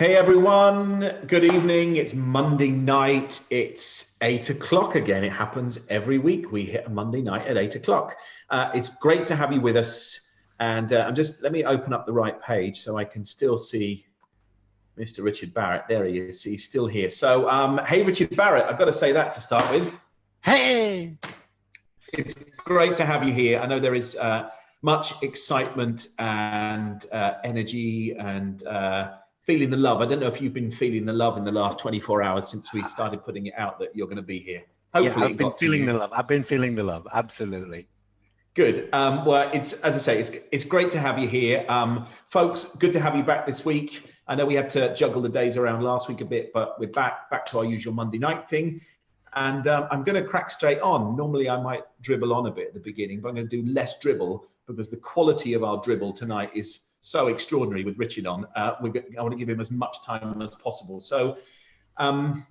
Hey everyone, good evening. It's Monday night. It's 8 o'clock again. It happens every week. We hit a Monday night at 8 o'clock. It's great to have you with us. And let me open up the right page so I can still see Mr. Richard Barrett. There he is. He's still here. So, hey, Richard Barrett, I've got to say that to start with. Hey! It's great to have you here. I know there is much excitement and energy and feeling the love. I don't know if you've been feeling the love in the last 24 hours since we started putting it out that you're going to be here. Hopefully, I've been feeling the love. I've been feeling the love. Absolutely. Good. Well, it's, as I say, it's great to have you here. Folks, good to have you back this week. I know we had to juggle the days around last week a bit, but we're back to our usual Monday night thing. And I'm going to crack straight on. Normally, I might dribble on a bit at the beginning, but I'm going to do less dribble because the quality of our dribble tonight is so extraordinary with Richard on. I want to give him as much time as possible. So I'm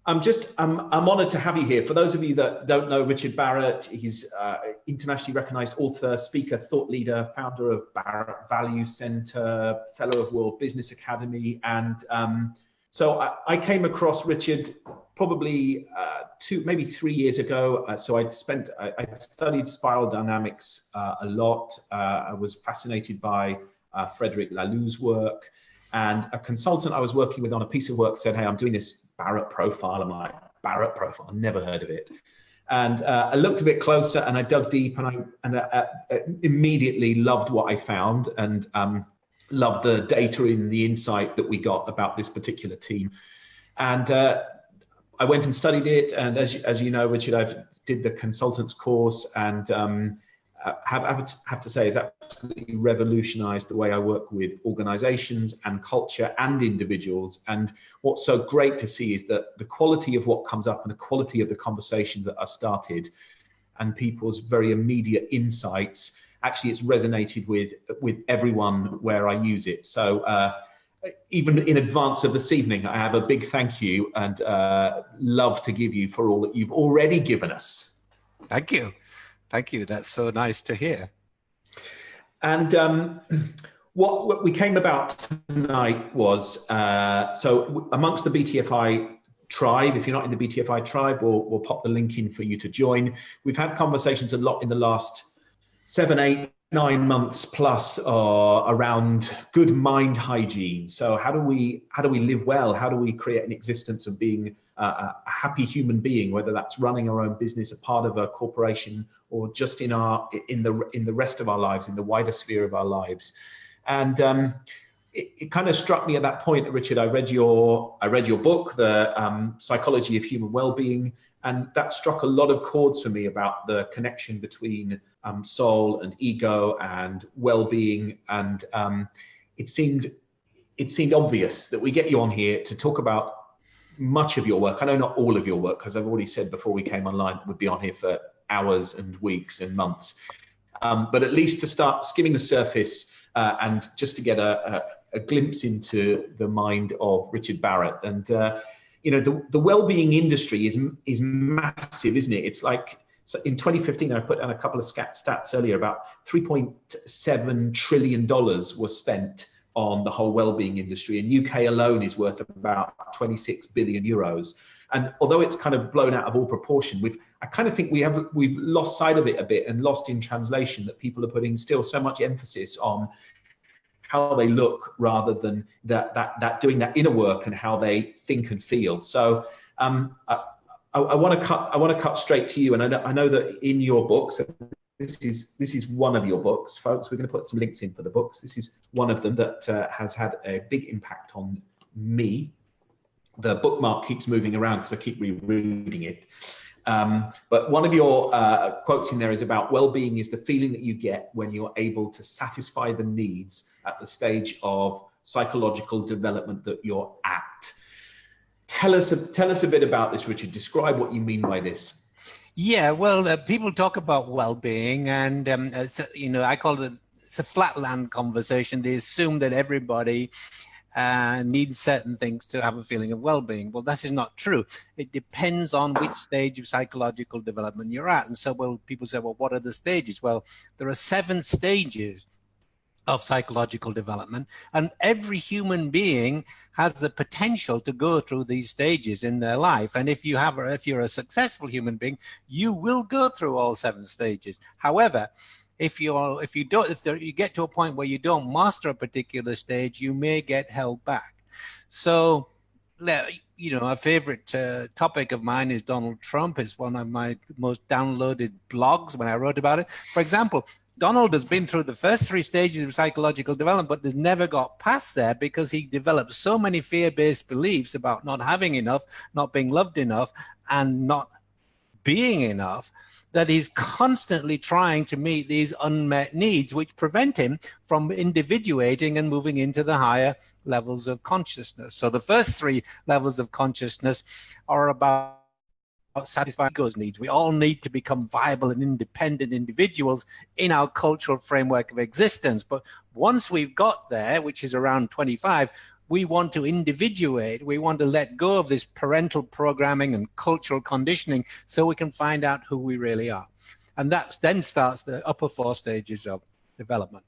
honored to have you here. For those of you that don't know Richard Barrett, he's internationally recognized author, speaker, thought leader, founder of Barrett Value Center, fellow of World Business Academy. And so I came across Richard probably maybe 3 years ago. So I studied spiral dynamics a lot. I was fascinated by Frederick Laloux's work, and a consultant I was working with on a piece of work said, "Hey, I'm doing this Barrett profile." I'm like, Barrett profile? Never heard of it. And I looked a bit closer and I dug deep, and I immediately loved what I found, and loved the data and the insight that we got about this particular team. And I went and studied it, and as you know, Richard, I did the consultant's course, and have to say, it's absolutely revolutionized the way I work with organizations and culture and individuals. And what's so great to see is that the quality of what comes up and the quality of the conversations that are started and people's very immediate insights, actually it's resonated with everyone where I use it. So even in advance of this evening, I have a big thank you and love to give you for all that you've already given us. Thank you. Thank you. That's so nice to hear. And what we came about tonight was, so amongst the BTFI tribe, if you're not in the BTFI tribe, we'll pop the link in for you to join. We've had conversations a lot in the last 7, 8, 9 months plus around good mind hygiene. So how do we live well? How do we create an existence of being a happy human being, whether that's running our own business, a part of a corporation, or just in the rest of our lives, in the wider sphere of our lives? And it kind of struck me at that point, Richard. I read your book, The Psychology of Human Wellbeing, and that struck a lot of chords for me about the connection between soul and ego and well-being. And it seemed obvious that we get you on here to talk about much of your work. I know not all of your work, because I've already said before we came online, we'd be on here for hours and weeks and months. But at least to start skimming the surface and just to get a glimpse into the mind of Richard Barrett. And you know, the well-being industry is massive, isn't it? It's like, so in 2015, I put down a couple of stats earlier, about $3.7 trillion was spent on the whole well-being industry, and UK alone is worth about 26 billion euros. And although it's kind of blown out of all proportion, I kind of think we've lost sight of it a bit and lost in translation, that people are putting still so much emphasis on how they look rather than that doing that inner work and how they think and feel. So I want to cut straight to you, and I know that in your books, this is one of your books, folks. We're going to put some links in for the books. This is one of them that has had a big impact on me. The bookmark keeps moving around because I keep rereading it. But one of your quotes in there is about well-being is the feeling that you get when you're able to satisfy the needs at the stage of psychological development that you're at. Tell us a bit about this, Richard. Describe what you mean by this. Yeah, well, people talk about well-being, and you know, I call it's a flatland conversation. They assume that everybody needs certain things to have a feeling of well-being. Well, that is not true. It depends on which stage of psychological development you're at. And so, well, people say, well, what are the stages? Well, there are 7 stages of psychological development, and every human being has the potential to go through these stages in their life. And if you're a successful human being, you will go through all 7 stages. However, if you get to a point where you don't master a particular stage, you may get held back. So, a favorite topic of mine is Donald Trump. It's one of my most downloaded blogs when I wrote about it. For example, Donald has been through the first 3 stages of psychological development, but has never got past there because he developed so many fear-based beliefs about not having enough, not being loved enough, and not being enough, that he's constantly trying to meet these unmet needs, which prevent him from individuating and moving into the higher levels of consciousness. So the first 3 levels of consciousness are about satisfying ego's needs. We all need to become viable and independent individuals in our cultural framework of existence. But once we've got there, which is around 25, we want to individuate. We want to let go of this parental programming and cultural conditioning so we can find out who we really are. And that then starts the upper 4 stages of development.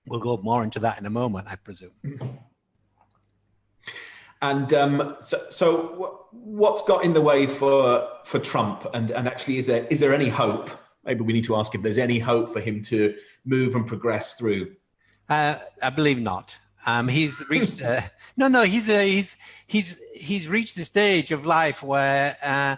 We'll go more into that in a moment, I presume. And so what's got in the way for Trump? And actually, is there any hope? Maybe we need to ask if there's any hope for him to move and progress through. I believe not. He's reached he's reached the stage of life where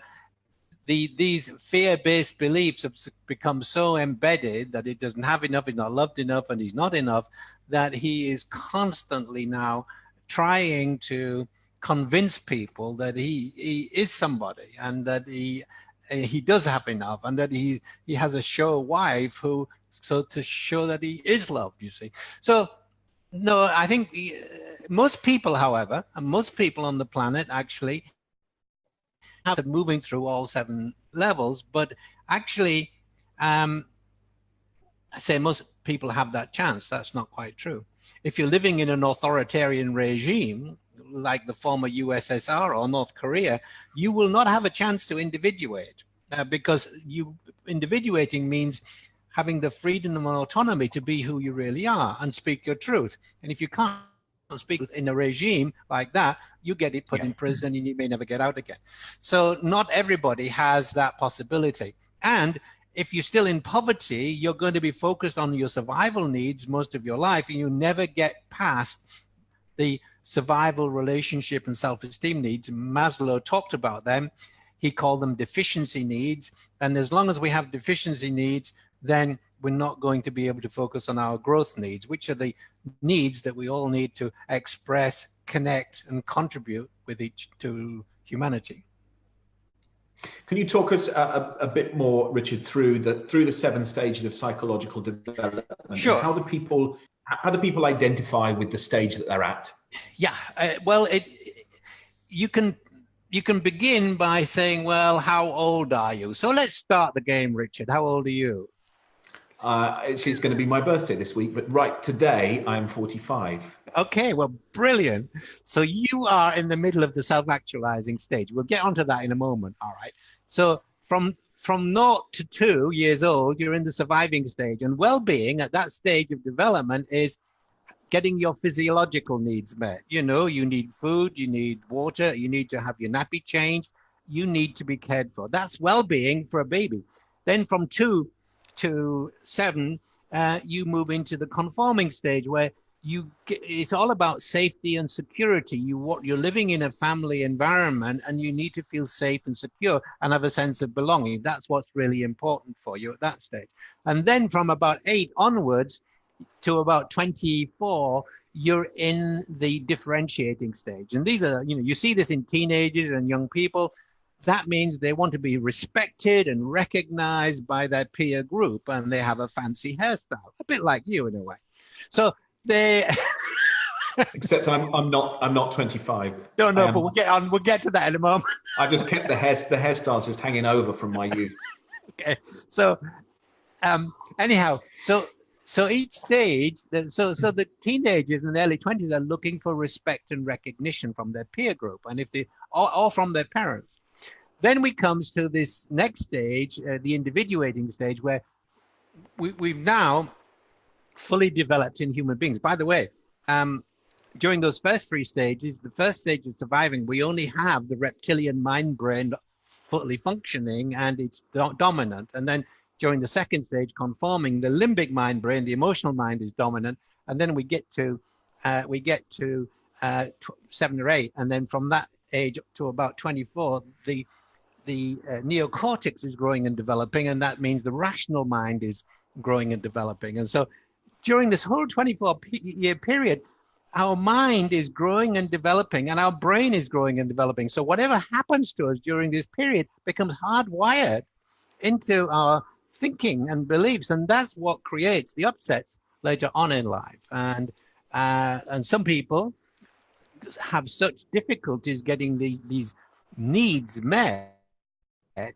these fear-based beliefs have become so embedded that it doesn't have enough, he's not loved enough, and he's not enough, that he is constantly now trying to convince people that he is somebody, and that he does have enough, and that he has a show wife to show that he is loved, you see. So no, I think most people, however, and most people on the planet actually have moving through all 7 levels, but actually I say most people have that chance. That's not quite true. If you're living in an authoritarian regime like the former USSR or North Korea, you will not have a chance to individuate because individuating means having the freedom and autonomy to be who you really are and speak your truth. And if you can't speak in a regime like that, you get it put in prison and you may never get out again. So not everybody has that possibility. And if you're still in poverty, you're going to be focused on your survival needs most of your life, and you never get past the survival, relationship, and self-esteem needs. Maslow talked about them. He called them deficiency needs. And as long as we have deficiency needs, then we're not going to be able to focus on our growth needs, which are the needs that we all need to express, connect, and contribute with to humanity. Can you talk us a bit more, Richard, through the 7 stages of psychological development? Sure. How do people identify with the stage that they're at? Yeah, well, you can begin by saying, well, how old are you? So let's start the game, Richard. How old are you? It's going to be my birthday this week, but right today I'm 45. Okay, well, brilliant. So you are in the middle of the self-actualizing stage. We'll get onto that in a moment. All right. So from 0 to 2 years old, you're in the surviving stage, and well-being at that stage of development is getting your physiological needs met. You know, you need food, you need water, you need to have your nappy changed, you need to be cared for. That's well-being for a baby. Then from 2 to 7, you move into the conforming stage where it's all about safety and security. You're living in a family environment, and you need to feel safe and secure and have a sense of belonging. That's what's really important for you at that stage. And then from about 8 onwards to about 24, you're in the differentiating stage. And these are, you see this in teenagers and young people. That means they want to be respected and recognized by their peer group, and they have a fancy hairstyle, a bit like you in a way. So they except I'm not 25. No, but we'll get to that in a moment. I just kept the hairstyles just hanging over from my youth. Okay. So anyhow, so each stage, so the teenagers in the early 20s are looking for respect and recognition from their peer group, and if they or from their parents. Then we comes to this next stage, the individuating stage, where we've now fully developed in human beings. By the way, during those first three stages, the first stage of surviving, we only have the reptilian mind brain fully functioning, and it's dominant. And then during the second stage, conforming, the limbic mind brain, the emotional mind, is dominant. And then we get to 7 or 8, and then from that age up to about 24, the neocortex is growing and developing, and that means the rational mind is growing and developing. And so during this whole 24-year period, our mind is growing and developing, and our brain is growing and developing. So whatever happens to us during this period becomes hardwired into our thinking and beliefs, and that's what creates the upsets later on in life. And some people have such difficulties getting these needs met,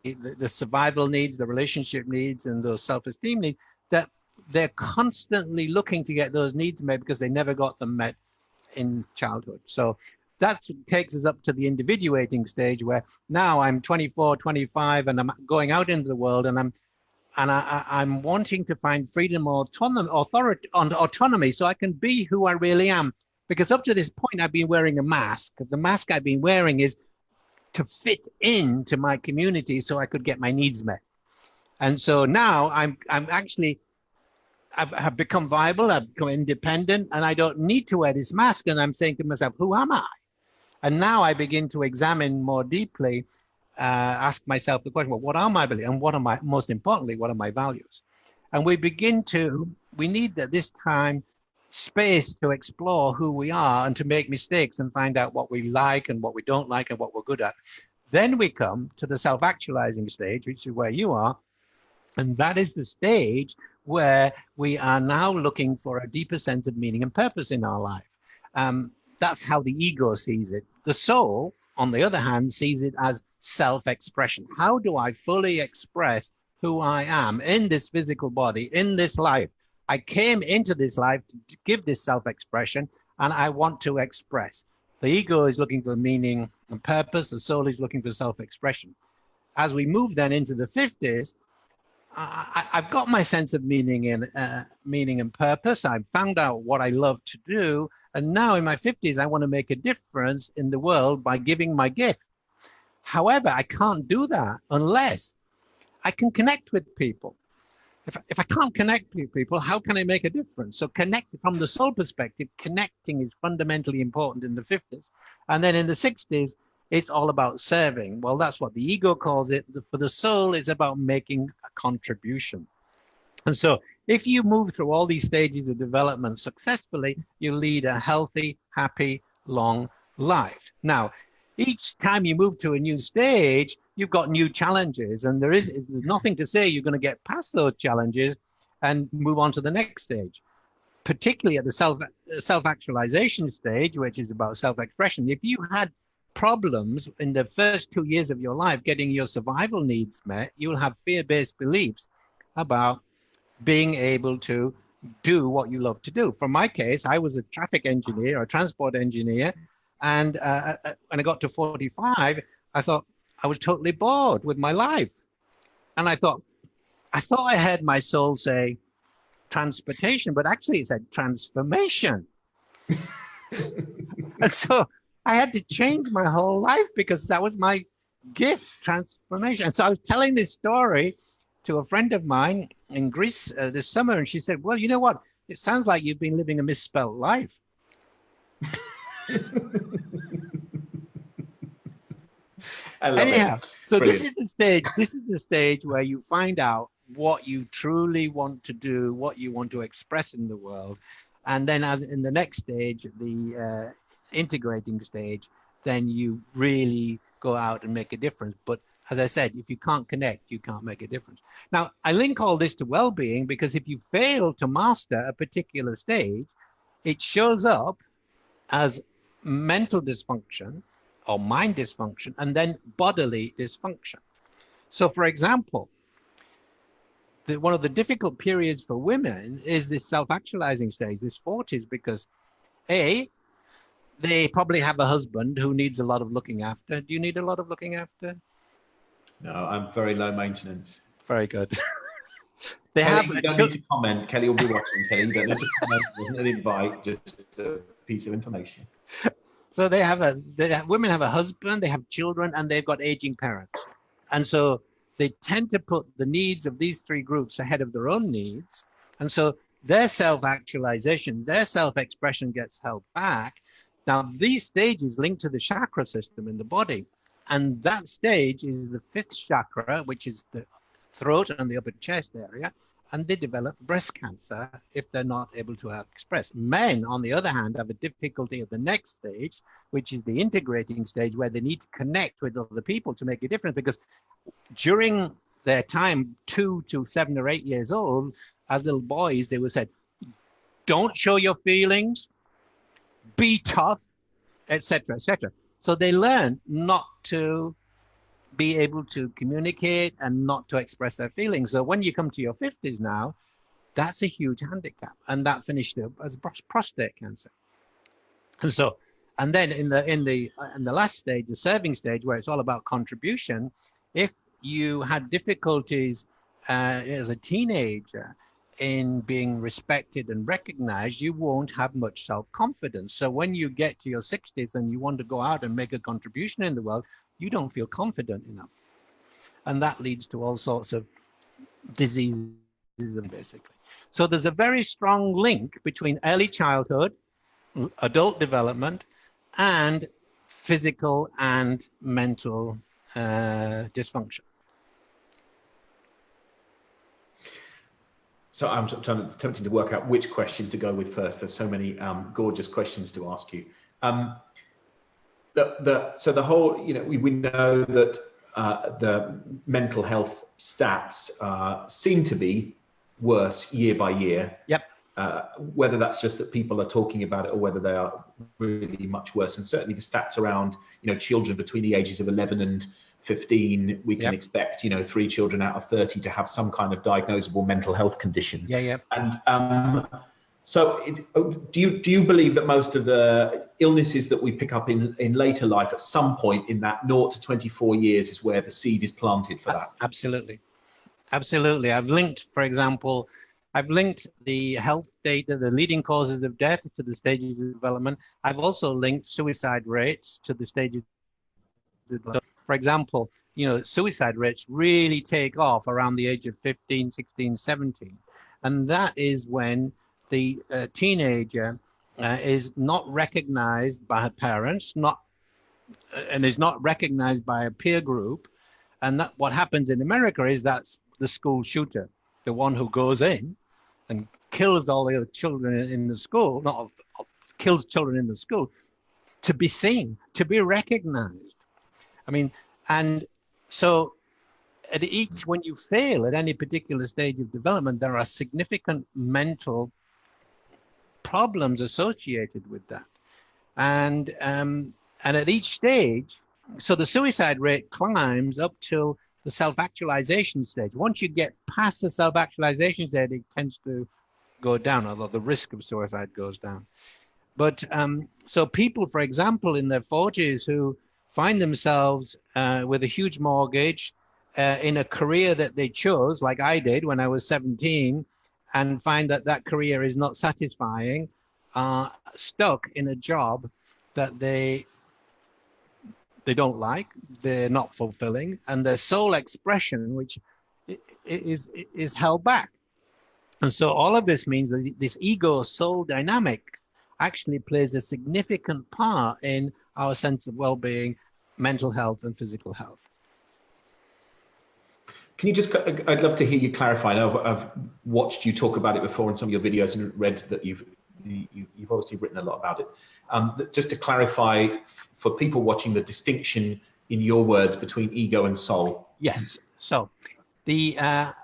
the survival needs, the relationship needs, and those self-esteem needs, that they're constantly looking to get those needs met because they never got them met in childhood. So that takes us up to the individuating stage, where now I'm 24, 25, and I'm going out into the world, and I'm wanting to find freedom, autonomy, so I can be who I really am. Because up to this point, I've been wearing a mask. The mask I've been wearing is to fit into my community so I could get my needs met. And so now I've become viable, I've become independent, and I don't need to wear this mask. And I'm saying to myself, who am I? And now I begin to examine more deeply, ask myself the question, well, what are my beliefs? And what are my, most importantly, what are my values? And we need at this time space to explore who we are and to make mistakes and find out what we like and what we don't like and what we're good at. Then we come to the self-actualizing stage, which is where you are. And that is the stage where we are now looking for a deeper sense of meaning and purpose in our life. That's how the ego sees it. The soul, on the other hand, sees it as self-expression. How do I fully express who I am in this physical body, in this life? I came into this life to give this self-expression, and I want to express. The ego is looking for meaning and purpose. The soul is looking for self-expression. As we move then into the 50s, I've got my sense of meaning and purpose. I've found out what I love to do. And now in my 50s, I want to make a difference in the world by giving my gift. However, I can't do that unless I can connect with people. If I can't connect with people, how can I make a difference? So connect from the soul perspective, connecting is fundamentally important in the 50s. And then in the 60s, it's all about serving. Well, that's what the ego calls it. For the soul, it's about making a contribution. And so if you move through all these stages of development successfully, you lead a healthy, happy, long life. Now, each time you move to a new stage, you've got new challenges, and there's nothing to say you're going to get past those challenges and move on to the next stage. Particularly at the self-actualization stage, which is about self-expression. If you had problems in the first 2 years of your life getting your survival needs met, you'll have fear-based beliefs about being able to do what you love to do. For my case, I was a traffic engineer or transport engineer, and when I got to 45, I thought I was totally bored with my life. And I thought I heard my soul say transportation, but actually it said transformation. And so I had to change my whole life because that was my gift, transformation. And so I was telling this story to a friend of mine in Greece this summer, and she said, well, you know what? It sounds like you've been living a misspelled life. Anyhow, so brilliant. This is the stage where you find out what you truly want to do, what you want to express in the world. And then as in the next stage, the integrating stage, then you really go out and make a difference. But as I said, if you can't connect, you can't make a difference. Now, I link all this to well-being because if you fail to master a particular stage, it shows up as mental dysfunction or mind dysfunction, and then bodily dysfunction. So for example, one of the difficult periods for women is this self-actualizing stage, this 40s, because A, they probably have a husband who needs a lot of looking after. Do you need a lot of looking after? No, I'm very low maintenance. Very good. They Kelly, have you don't need to comment. Kelly will be watching. Kelly, you don't need to comment. It wasn't an invite, just a piece of information. So women have a husband, they have children, and they've got aging parents. And so they tend to put the needs of these three groups ahead of their own needs. And so their self-actualization, their self-expression gets held back. Now, these stages link to the chakra system in the body. And that stage is the fifth chakra, which is the throat and the upper chest area. And they develop breast cancer if they're not able to express. Men, on the other hand, have a difficulty at the next stage, which is the integrating stage, where they need to connect with other people to make a difference. Because during their time, 2 to 7 or 8 years old, as little boys, they were said, don't show your feelings, be tough, etc., etc. So they learn not to be able to communicate and not to express their feelings. So when you come to your 50s now, that's a huge handicap, and that finished up as prostate cancer. And so, and then in the last stage, the serving stage, where it's all about contribution, if you had difficulties as a teenager in being respected and recognized, you won't have much self-confidence. So when you get to your 60s and you want to go out and make a contribution in the world, you don't feel confident enough. And that leads to all sorts of diseases, basically. So there's a very strong link between early childhood, adult development, and physical and mental dysfunction. So I'm tempted to work out which question to go with first. There's so many gorgeous questions to ask you. So the whole, we know that the mental health stats seem to be worse year by year. Yep. Whether that's just that people are talking about it or whether they are really much worse. And certainly the stats around, children between the ages of 11 and 15, we can expect, 3 children out of 30 to have some kind of diagnosable mental health condition. Yeah. And so do you believe that most of the illnesses that we pick up in later life at some point in that 0 to 24 years is where the seed is planted for that? Absolutely. I've linked, for example, the health data, the leading causes of death to the stages of development. I've also linked suicide rates to the stages of development. For example, suicide rates really take off around the age of 15, 16, 17. And that is when the teenager is not recognized by her parents, and is not recognized by a peer group. And that what happens in America is that's the school shooter, the one who goes in and kills all the other children in the school, kills children in the school, to be seen, to be recognized. I mean, and so when you fail at any particular stage of development, there are significant mental problems associated with that. And at each stage, so the suicide rate climbs up till the self-actualization stage. Once you get past the self-actualization stage, it tends to go down, although the risk of suicide goes down. But so people, for example, in their 40s who find themselves with a huge mortgage in a career that they chose, like I did when I was 17, and find that career is not satisfying, stuck in a job that they don't like, they're not fulfilling, and their soul expression, which is held back. And so all of this means that this ego-soul dynamic actually plays a significant part in our sense of well-being, mental health, and physical health. Can you just, I'd love to hear you clarify. I've watched you talk about it before in some of your videos and read that you've obviously written a lot about it. Just to clarify for people watching the distinction in your words between ego and soul. Yes. So the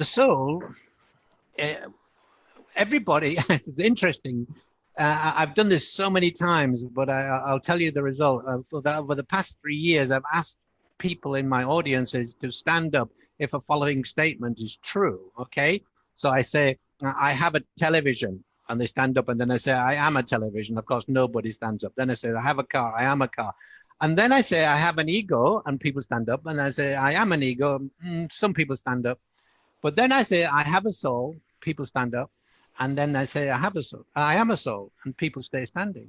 soul, everybody, it's interesting. I've done this so many times, but I'll tell you the result. Over the past 3 years, I've asked people in my audiences to stand up if a following statement is true, okay? So I say, I have a television, and they stand up, and then I say, I am a television. Of course, nobody stands up. Then I say, I have a car, I am a car. And then I say, I have an ego, and people stand up. And I say, I am an ego. Some people stand up. But then I say, I have a soul. People stand up. And then I say, I have a soul. I am a soul. And people stay standing.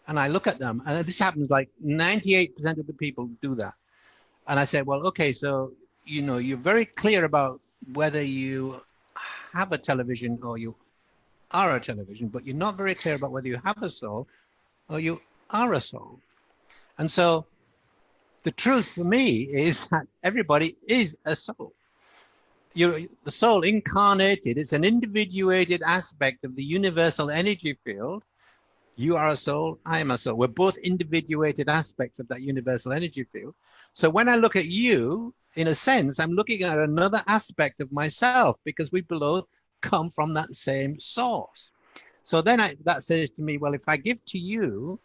And I look at them. And this happens like 98% of the people do that. And I say, well, okay, so, you know, you're very clear about whether you have a television or you are a television, but you're not very clear about whether you have a soul or you are a soul. And so the truth for me is that everybody is a soul. You're the soul incarnated. It's an individuated aspect of the universal energy field. You are a soul, I am a soul. We're both individuated aspects of that universal energy field. So when I look at you, in a sense, I'm looking at another aspect of myself, because we both come from that same source. So then that says to me, well, if I give to you,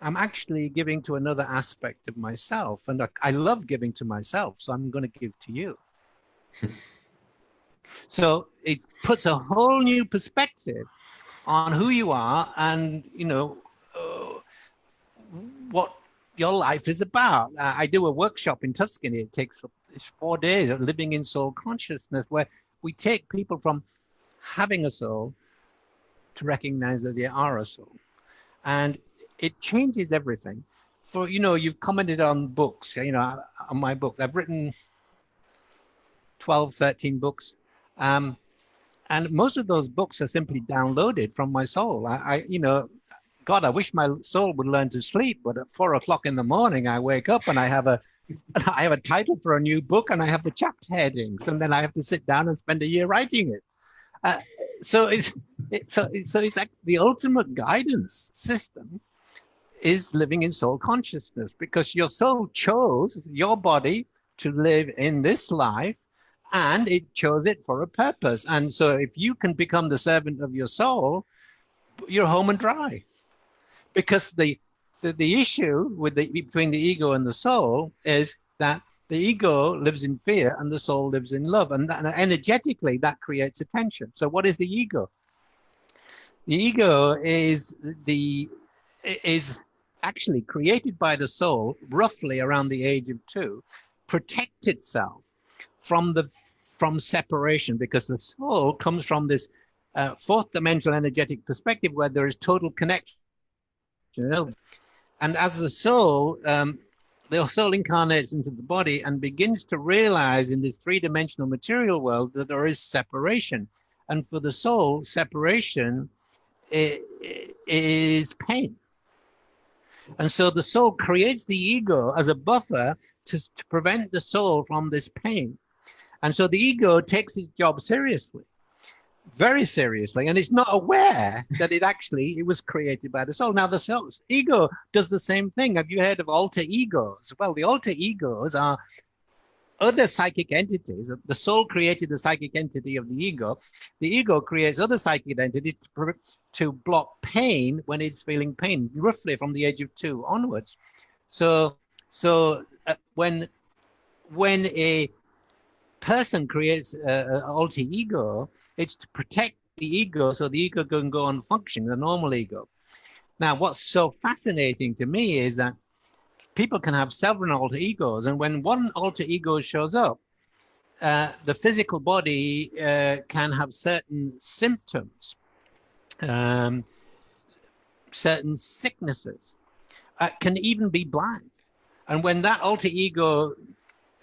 I'm actually giving to another aspect of myself. And I love giving to myself, so I'm going to give to you. So it puts a whole new perspective on who you are and, you know, what your life is about. I do a workshop in Tuscany. It's 4 days of living in soul consciousness, where we take people from having a soul to recognize that they are a soul. And it changes everything. For, you know, you've commented on books, you know, on my book. I've written 12, 13 books. And most of those books are simply downloaded from my soul. You know, God, I wish my soul would learn to sleep, but at 4 o'clock in the morning, I wake up and I have a title for a new book, and I have the chapter headings, and then I have to sit down and spend a year writing it. So it's like the ultimate guidance system is living in soul consciousness, because your soul chose your body to live in this life, and it chose it for a purpose. And so if you can become the servant of your soul, you're home and dry. Because the issue with between the ego and the soul is that the ego lives in fear and the soul lives in love. And energetically, that creates a tension. So what is the ego? The ego is actually created by the soul roughly around the age of 2, protect itself from separation, because the soul comes from this fourth dimensional energetic perspective where there is total connection. And as the soul incarnates into the body and begins to realize in this 3-dimensional material world that there is separation. And for the soul, separation is pain. And so the soul creates the ego as a buffer to prevent the soul from this pain. And so the ego takes its job seriously, very seriously, and it's not aware that it was created by the soul. Now, the soul's ego does the same thing. Have you heard of alter egos? Well, the alter egos are other psychic entities. The soul created the psychic entity of the ego. The ego creates other psychic entities to block pain when it's feeling pain, roughly from the age of 2 onwards. So when a person creates an alter ego, it's to protect the ego so the ego can go on functioning, the normal ego. Now, what's so fascinating to me is that people can have several alter egos, and when one alter ego shows up, the physical body can have certain symptoms, certain sicknesses, can even be blind. And when that alter ego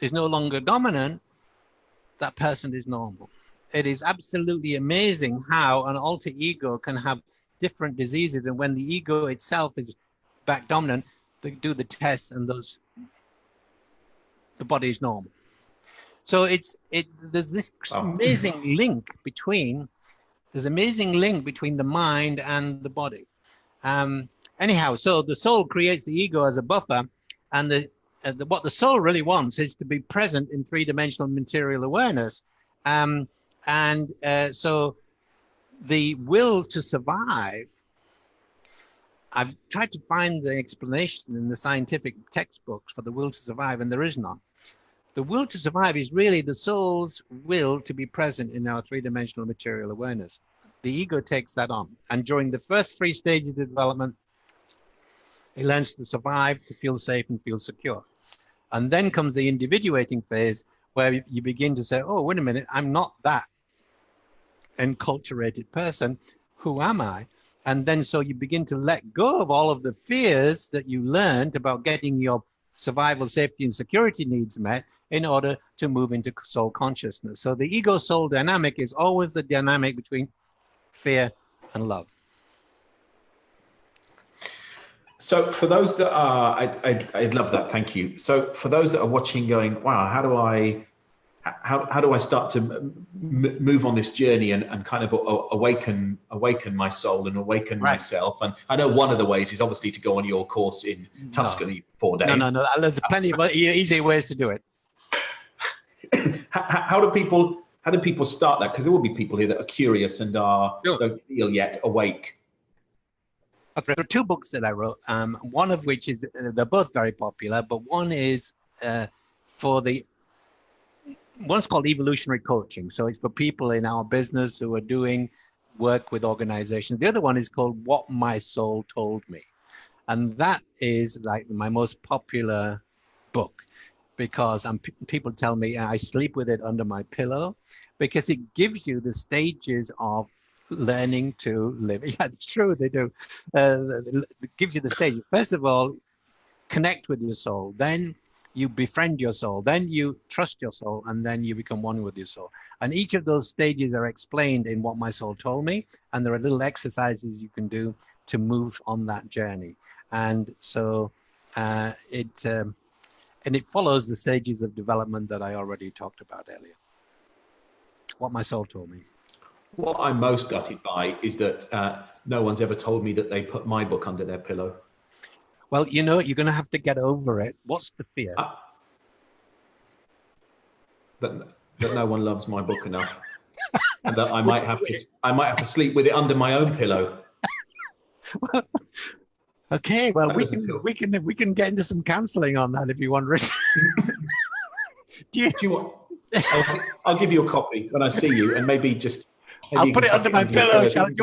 is no longer dominant, that person is normal. It is absolutely amazing how an alter ego can have different diseases, and when the ego itself is back dominant, they do the tests and the body is normal. So there's this amazing link between the mind and the body. Anyhow, so the soul creates the ego as a buffer, and what the soul really wants is to be present in 3-dimensional material awareness. So the will to survive, I've tried to find the explanation in the scientific textbooks for the will to survive, and there is none. The will to survive is really the soul's will to be present in our 3-dimensional material awareness. The ego takes that on. And during the first 3 stages of development, He learns to survive, to feel safe and feel secure. And then comes the individuating phase where you begin to say, oh, wait a minute, I'm not that enculturated person. Who am I? And then so you begin to let go of all of the fears that you learned about getting your survival, safety, and security needs met in order to move into soul consciousness. So the ego-soul dynamic is always the dynamic between fear and love. So for those that are, I'd love that. Thank you. So for those that are watching, going, wow, how do I start to move on this journey and kind of awaken my soul and awaken myself? And I know one of the ways is obviously to go on your course in Tuscany 4 days. No. There's plenty of easy ways to do it. How do people start that? Because there will be people here that are curious and don't feel yet awake. There are 2 books that I wrote, one of which is, they're both very popular, but one is one's called evolutionary coaching. So it's for people in our business who are doing work with organizations. The other one is called What My Soul Told Me. And that is like my most popular book, because people tell me I sleep with it under my pillow, because it gives you the stages of learning to live. Yeah, it's true, they do. It gives you the stage. First of all, connect with your soul. Then you befriend your soul. Then you trust your soul. And then you become one with your soul. And each of those stages are explained in What My Soul Told Me. And there are little exercises you can do to move on that journey. And so it follows the stages of development that I already talked about earlier. What My Soul Told Me. What I'm most gutted by is that no one's ever told me that they put my book under their pillow. Well, you're going to have to get over it. What's the fear? That no one loves my book enough, and that I might have to sleep with it under my own pillow. Okay, well, we can get into some counselling on that if you want, Rich. Do you want? I'll give you a copy when I see you, and maybe I'll put it under my pillow. Shall I?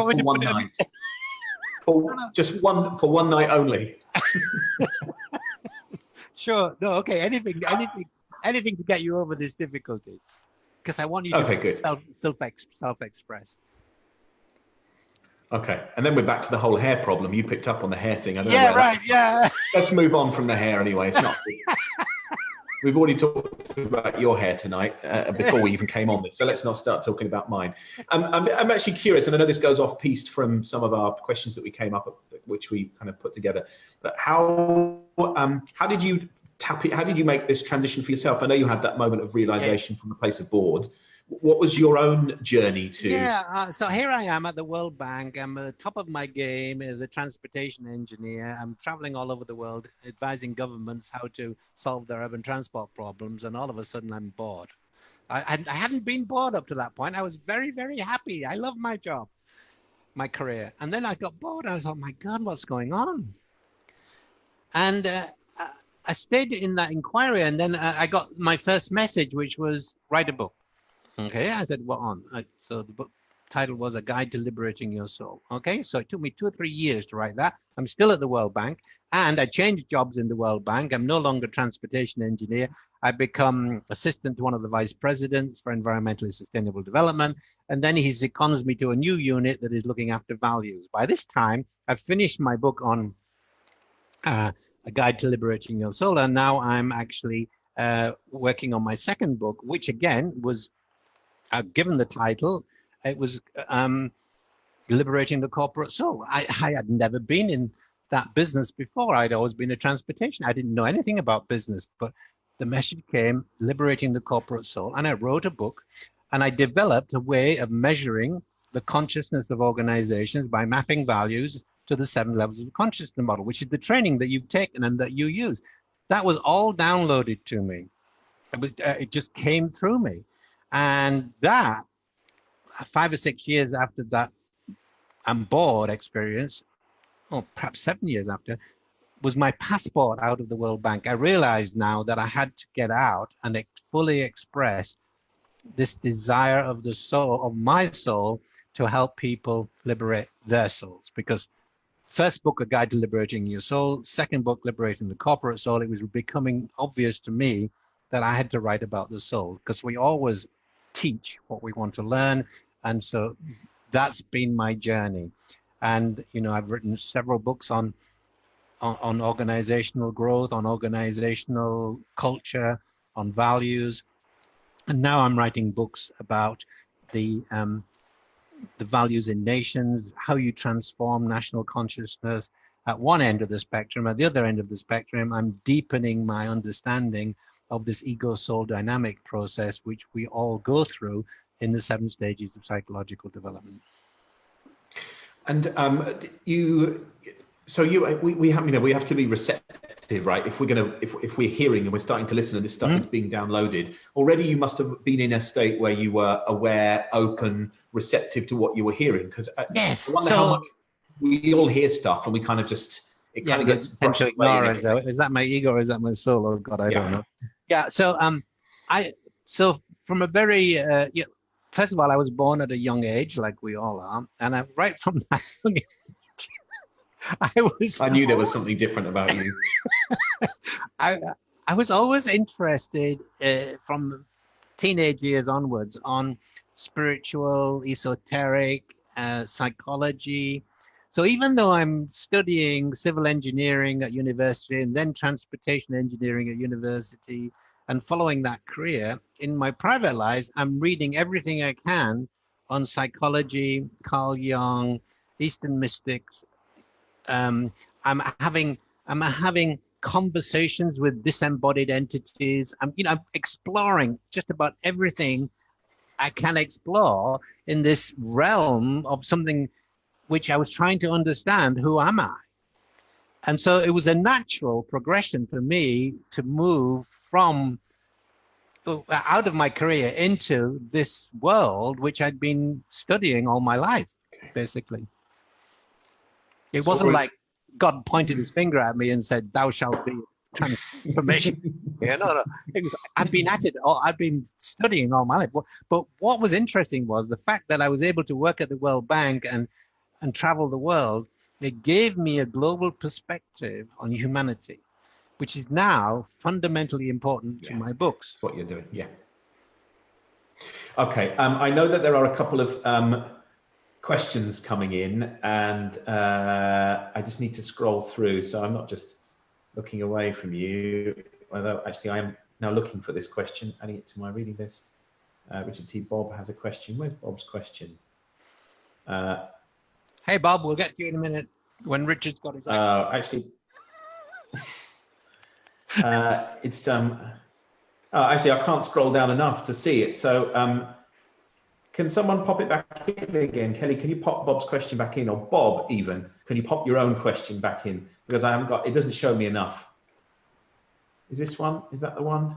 For one night. For one night only. Sure. No. Okay. Anything to get you over this difficulty, because I want you to self-express. Okay, and then we're back to the whole hair problem. You picked up on the hair thing. Yeah. Let's move on from the hair anyway. It's not. We've already talked about your hair tonight before we even came on this, so let's not start talking about mine. I'm actually curious, and I know this goes off-piste from some of our questions that we came up with, which we kind of put together. But how did you how did you make this transition for yourself? I know you had that moment of realization from the place of board. What was your own journey to? So here I am at the World Bank. I'm at the top of my game as a transportation engineer. I'm traveling all over the world, advising governments how to solve their urban transport problems. And all of a sudden, I'm bored. I hadn't been bored up to that point. I was very, very happy. I love my job, my career. And then I got bored. And I thought, my God, what's going on? And I stayed in that inquiry. And then I got my first message, which was write a book. Okay, I said, what on? So the book title was A Guide to Liberating Your Soul. Okay, so it took me 2 or 3 years to write that. I'm still at the World Bank, and I changed jobs in the World Bank. I'm no longer a transportation engineer. I become assistant to one of the vice presidents for environmentally sustainable development. And then he seconded me to a new unit that is looking after values. By this time, I've finished my book on A Guide to Liberating Your Soul. And now I'm actually working on my second book, which again was given the title, it was Liberating the Corporate Soul. I had never been in that business before. I'd always been a transportation. I didn't know anything about business, but the message came, Liberating the Corporate Soul. And I wrote a book, and I developed a way of measuring the consciousness of organizations by mapping values to the 7 levels of consciousness model, which is the training that you've taken and that you use. That was all downloaded to me. It just came through me. And that, 5 or 6 years after that I'm bored experience, or perhaps 7 years after, was my passport out of the World Bank. I realized now that I had to get out and fully express this desire of the soul, of my soul, to help people liberate their souls. Because first book, A Guide to Liberating Your Soul. Second book, Liberating the Corporate Soul. It was becoming obvious to me that I had to write about the soul, because we always teach what we want to learn. And so that's been my journey. And, you know, I've written several books on organizational growth, on organizational culture, on values. And now I'm writing books about the values in nations, how you transform national consciousness at one end of the spectrum. At the other end of the spectrum, I'm deepening my understanding of this ego-soul dynamic process, which we all go through in the 7 stages of psychological development. And we have to be receptive, right? If we're hearing and we're starting to listen and this stuff is being downloaded, already you must have been in a state where you were aware, open, receptive to what you were hearing. Because yes, I wonder how much we all hear stuff and we kind of just, it kind of gets brushed away. Is that my ego or is that my soul? Oh God, I don't know. Yeah. So so from a very first of all, I was born at a young age, like we all are, and right from that young age, I knew there was something different about you. I was always interested from teenage years onwards on spiritual, esoteric, psychology. So even though I'm studying civil engineering at university and then transportation engineering at university and following that career, in my private lives, I'm reading everything I can on psychology, Carl Jung, Eastern mystics. I'm having conversations with disembodied entities. I'm exploring just about everything I can explore in this realm of something which I was trying to understand. Who am I? And so it was a natural progression for me to move from out of my career into this world, which I'd been studying all my life, basically. It wasn't like God pointed his finger at me and said, "Thou shalt be transformation." No. It was, I've been at it. I've been studying all my life. But what was interesting was the fact that I was able to work at the World Bank and travel the world. It gave me a global perspective on humanity, which is now fundamentally important to my books. That's what you're doing, yeah. Okay, I know that there are a couple of questions coming in, and I just need to scroll through, so I'm not just looking away from you, although actually I am now looking for this question, adding it to my reading list. Richard T. Bob has a question. Where's Bob's question? Hey, Bob, we'll get to you in a minute when Richard's got his... actually, it's... actually, I can't scroll down enough to see it. So can someone pop it back in again? Kelly, can you pop Bob's question back in? Or Bob, even, can you pop your own question back in? Because I haven't got... It doesn't show me enough. Is this one? Is that the one?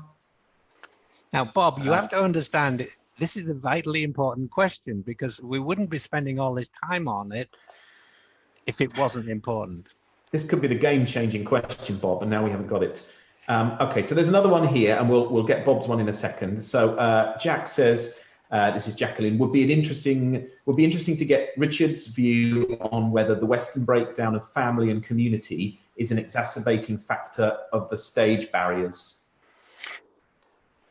Now, Bob, you have to understand, this is a vitally important question, because we wouldn't be spending all this time on it if it wasn't important. This could be the game-changing question, Bob, and now we haven't got it. Okay, so there's another one here, and we'll get Bob's one in a second. So Jack says, this is Jacqueline, would be interesting to get Richard's view on whether the Western breakdown of family and community is an exacerbating factor of the stage barriers.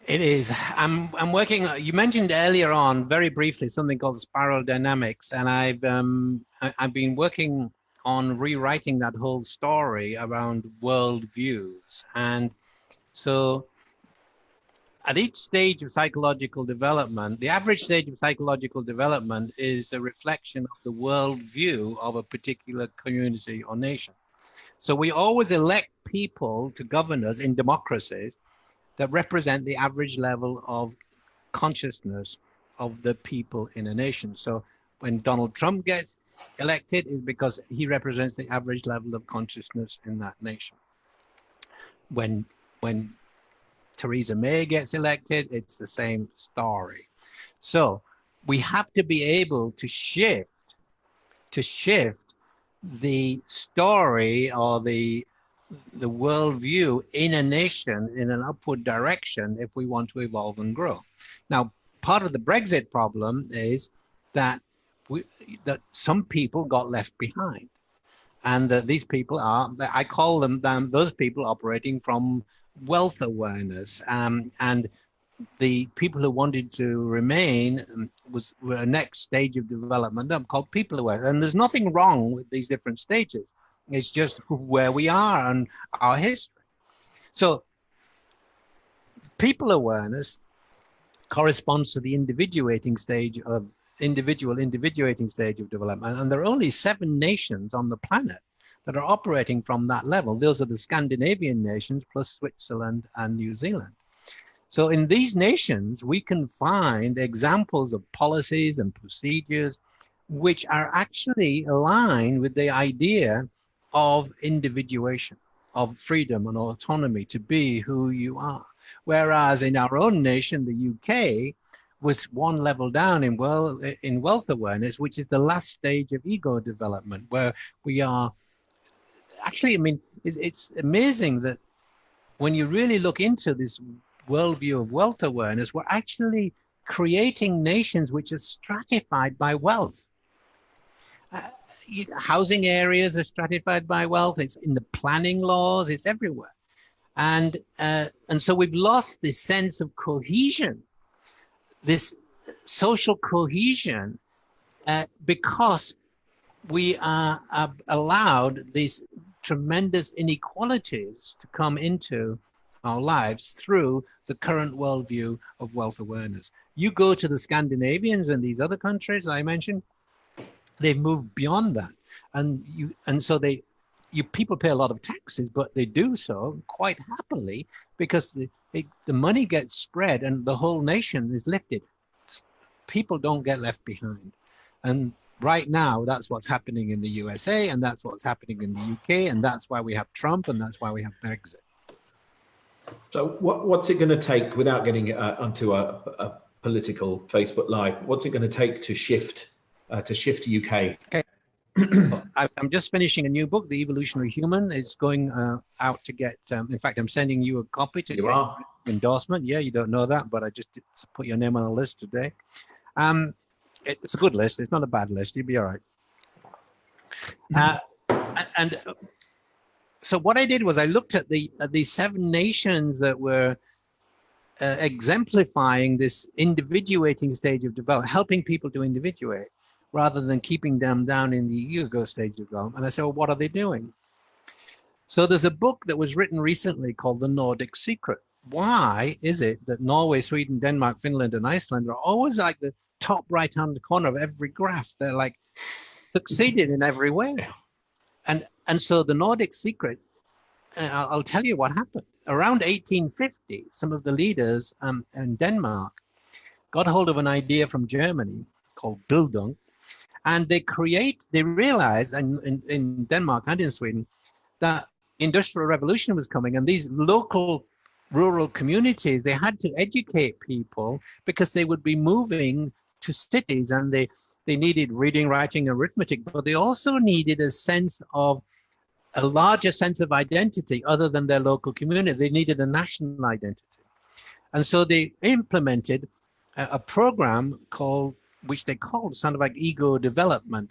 It is. I'm working. You mentioned earlier on, very briefly, something called spiral dynamics, and I've been working on rewriting that whole story around worldviews. And so, at each stage of psychological development, the average stage of psychological development is a reflection of the worldview of a particular community or nation. So we always elect people to govern us in democracies that represent the average level of consciousness of the people in a nation. So when Donald Trump gets elected, it's because he represents the average level of consciousness in that nation. When Theresa May gets elected, it's the same story. So we have to be able to shift the story or the worldview in a nation in an upward direction if we want to evolve and grow. Now, part of the Brexit problem is that some people got left behind. And these people are, I call them those people operating from wealth awareness. And the people who wanted to remain were a next stage of development called people aware. And there's nothing wrong with these different stages. It's just where we are and our history. So people awareness corresponds to the individuating stage of development. And there are only 7 nations on the planet that are operating from that level. Those are the Scandinavian nations plus Switzerland and New Zealand. So in these nations, we can find examples of policies and procedures which are actually aligned with the idea of individuation, of freedom and autonomy to be who you are. Whereas in our own nation, the UK, was one level down in wealth awareness, which is the last stage of ego development, where we are actually, I mean, it's amazing that when you really look into this worldview of wealth awareness, we're actually creating nations which are stratified by wealth. Housing areas are stratified by wealth. It's in the planning laws. It's everywhere, and so we've lost this sense of cohesion, this social cohesion, because we are allowed these tremendous inequalities to come into our lives through the current worldview of wealth awareness. You go to the Scandinavians and these other countries I mentioned, they've moved beyond that, and so people pay a lot of taxes, but they do so quite happily because the money gets spread and the whole nation is lifted. People don't get left behind, and right now that's what's happening in the USA, and that's what's happening in the UK, and that's why we have Trump, and that's why we have Brexit. So what's it going to take, without getting onto a political Facebook Live, what's it going to take to shift UK? Okay. I'm just finishing a new book, The Evolutionary Human. It's going out to get, in fact, I'm sending you a copy to get endorsement. Yeah, you don't know that, but I just put your name on a list today. It's a good list. It's not a bad list. You'll be all right. And so what I did was I looked at the 7 nations that were exemplifying this individuating stage of development, helping people to individuate, rather than keeping them down in the ego stage of development. And I said, well, what are they doing? So there's a book that was written recently called The Nordic Secret. Why is it that Norway, Sweden, Denmark, Finland, and Iceland are always like the top right-hand corner of every graph? They're like succeeded in every way. And so the Nordic Secret, I'll tell you what happened. Around 1850, some of the leaders in Denmark got hold of an idea from Germany called Bildung. And they realized in Denmark and in Sweden that industrial revolution was coming, and these local rural communities, they had to educate people because they would be moving to cities, and they needed reading, writing, arithmetic, but they also needed a larger sense of identity other than their local community. They needed a national identity. And so they implemented a program which they called sounded like ego development.